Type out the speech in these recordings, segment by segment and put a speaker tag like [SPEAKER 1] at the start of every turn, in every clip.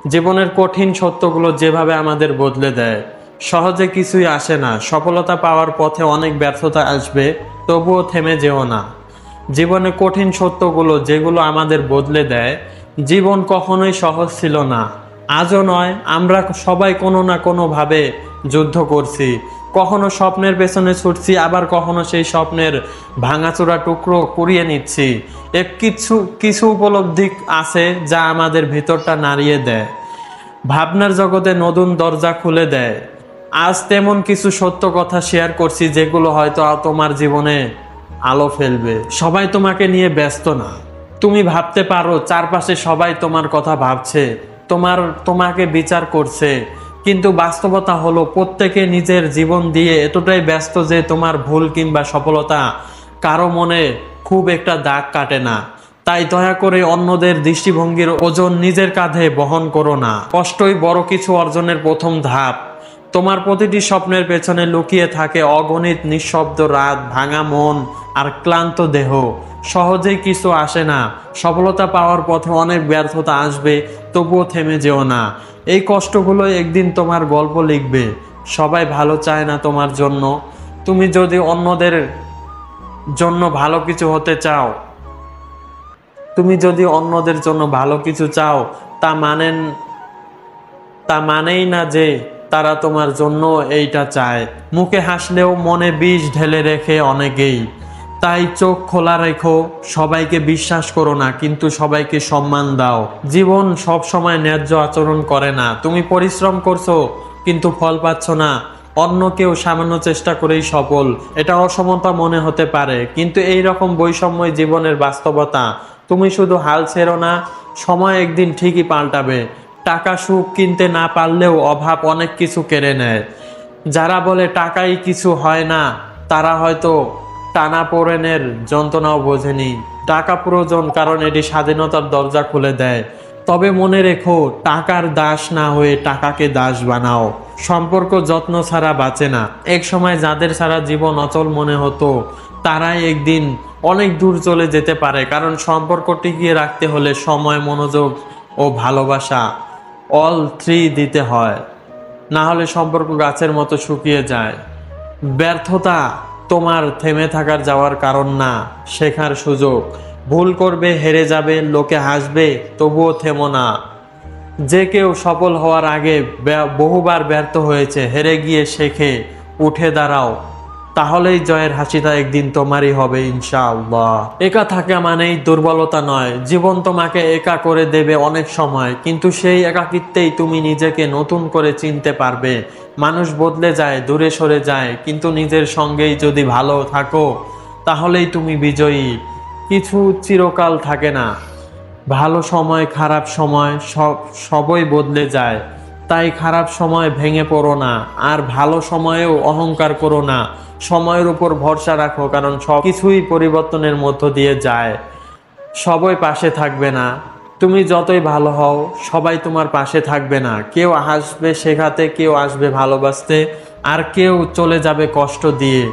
[SPEAKER 1] জীবনের কঠিন সত্যগুলো যেভাবে আমাদের বদলে দেয়। সহজে কিছুই আসে না, সফলতা পাওয়ার পথে অনেক ব্যর্থতা আসবে, তবুও থেমে যেও না। জীবনে কঠিন সত্যগুলো যেগুলো আমাদের বদলে দেয়। জীবন কখনোই সহজ ছিল না, আজও নয়। আমরা সবাই কোনো না কোনোভাবে যুদ্ধ করছি, কখনো স্বপ্নের পেছনে ছুটছি, আবার কখনো সেই স্বপ্নের ভাঙাচোরা টুকরো কুড়িয়ে নিচ্ছি। কিছু কিছু উপলব্ধি আছে যা আমাদের ভিতরটা নাড়িয়ে দেয়, ভাবনার জগতে নতুন দরজা খুলে দেয়। আজ তেমন কিছু সত্য কথা শেয়ার করছি যেগুলো হয়তো তোমার জীবনে আলো ফেলবে। সবাই তোমাকে নিয়ে ব্যস্ত না। তুমি ভাবতে পারো চারপাশে সবাই তোমার কথা ভাবছে, তোমাকে বিচার করছে, কিন্তু বাস্তবতা হলো প্রত্যেকে নিজের জীবন দিয়ে এতটাই ব্যস্ত যে তোমার ভুল কিংবা সফলতা কারো মনে খুব একটা দাগ কাটে না। তাই দয়া করে অন্যদের দৃষ্টিভঙ্গির ওজন নিজের কাঁধে বহন করো না। কষ্টই বড় কিছু অর্জনের প্রথম ধাপ। তোমার প্রতিটি স্বপ্নের পেছনে লুকিয়ে থাকে অগণিত নিঃশব্দ রাত, ভাঙা মন আর ক্লান্ত দেহ। সহজেই কিছু আসে না, সফলতা পাওয়ার পথে অনেক ব্যর্থতা আসবে, তবুও থেমে যেও না। এই কষ্টগুলো একদিন তোমার গল্প লিখবে। সবাই ভালো চায় না তোমার জন্য। তুমি যদি অন্যদের জন্য ভালো কিছু হতে চাও, তুমি যদি অন্যদের জন্য ভালো কিছু চাও, তা মানেই না যে তারা তোমার জন্য এইটা চায়। মুখে হাসলেও মনে বিষ ঢেলে রেখে অনেকেই। তাই চোখ খোলা রেখো, সবাইকে বিশ্বাস করো না, কিন্তু সবাইকে সম্মান দাও। জীবন সব সময় ন্যায্য আচরণ করে না। তুমি পরিশ্রম করছো কিন্তু ফল পাচ্ছ না, অন্য কেউ সামান্য চেষ্টা করেই সফল। এটা অসমতা মনে হতে পারে, কিন্তু এই রকম বৈষম্যই জীবনের বাস্তবতা। তুমি শুধু হাল ছেড়ো না, সময় একদিন ঠিকই পাল্টাবে। টাকা সুখ কিনতে না পারলেও অভাব অনেক কিছু কেড়ে নেয়। যারা বলে টাকাই কিছু হয় না, তারা হয়তো টানাপোড়েনের যন্ত্রণাও বোঝেনি। টাকা প্রয়োজন, কারণ এটি স্বাধীনতার দরজা খুলে দেয়। তবে মনে রেখো, টাকার দাস না হয়ে টাকাকে দাস বানাও। সম্পর্ক যত্ন ছাড়া বাঁচে না। এক সময় যাদের ছাড়া জীবন অচল মনে হতো, তারাই একদিন অনেক দূর চলে যেতে পারে। কারণ সম্পর্ক টিকিয়ে রাখতে হলে সময়, মনোযোগ ও ভালোবাসা অল থ্রি দিতে হয়, না হলে সম্পর্ক গাছের মতো শুকিয়ে যায়। ব্যর্থতা তোমার থেমে থাকার যাওয়ার কারণ না, শেখার সুযোগ। ভুল করবে, হেরে যাবে, লোকে হাসবে, তবুও থেমো না। যে কেউ সফল হওয়ার আগে বহুবার ব্যর্থ হয়েছে, হেরে গিয়ে শেখে, উঠে দাঁড়াও, তাহলেই জয়ের হাসিটা একদিন তোমারই হবে ইনশাআল্লাহ। একা থাকা মানেই দুর্বলতা নয়। জীবন তোমাকে একা করে দেবে অনেক সময়, কিন্তু সেই একাকিত্বেই তুমি নিজেকে নতুন করে চিনতে পারবে। মানুষ বদলে যায়, দূরে সরে যায়, কিন্তু নিজের সঙ্গেই যদি ভালো থাকো, তাহলেই তুমি বিজয়ী। কিছু চিরকাল থাকে না, ভালো সময়, খারাপ সময় সবই বদলে যায়। তাই খারাপ সময় ভেঙে পড়ো না, আর ভালো সময়েও অহংকার করো না। সময়ের উপর ভরসা রাখো, কারণ সব কিছুই পরিবর্তনের মধ্য দিয়ে যায়। সবাই পাশে থাকবে না। তুমি যতই ভালো হও, সবাই তোমার পাশে থাকবে না। কেউ আসবে শেখাতে, কেউ আসবে ভালোবাসতে, আর কেউ চলে যাবে কষ্ট দিয়ে।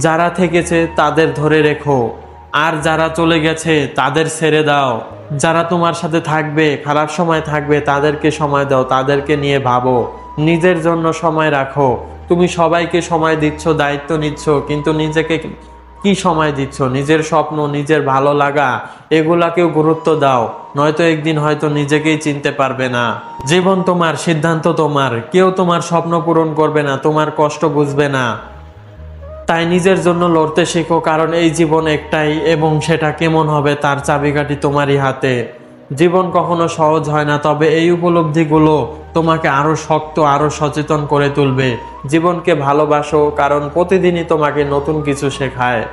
[SPEAKER 1] যারা থেকেছে তাদের ধরে রেখো, আর যারা চলে গেছে তাদের ছেড়ে দাও। যারা তোমার সাথে থাকবে, খারাপ সময় থাকবে, তাদেরকে সময় দাও, তাদেরকে নিয়ে ভাবো। নিজের জন্য সময় রাখো। তুমি সবাইকে সময় দিচ্ছ, দায়িত্ব নিচ্ছ, কিন্তু নিজেকে কি সময় দিচ্ছ? নিজের স্বপ্ন, নিজের ভালো লাগা, এগুলাকেও গুরুত্ব দাও, নয়তো একদিন হয়তো নিজেকেই চিনতে পারবে না। জীবন তোমার, সিদ্ধান্ত তোমার। কেউ তোমার স্বপ্ন পূরণ করবে না, তোমার কষ্ট বুঝবে না। তাই নিজের জন্য লড়তে শেখো, কারণ এই জীবন একটাই, এবং সেটা কেমন হবে তার চাবিকাঠি তোমারই হাতে। জীবন কখনো সহজ হয় না, তবে এই উপলব্ধিগুলো তোমাকে আরো শক্ত, আরো সচেতন করে তুলবে। জীবনকে ভালোবাসো, কারণ প্রতিদিনই তোমাকে নতুন কিছু শেখায়।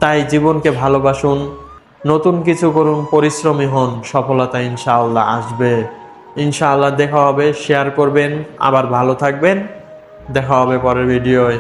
[SPEAKER 1] তাই জীবনকে ভালোবাসুন, নতুন কিছু করুন, পরিশ্রমী হন, সফলতা ইনশাআল্লাহ আসবে। ইনশাআল্লাহ দেখা হবে। শেয়ার করবেন, আবার ভালো থাকবেন। দেখা হবে পরের ভিডিওয়।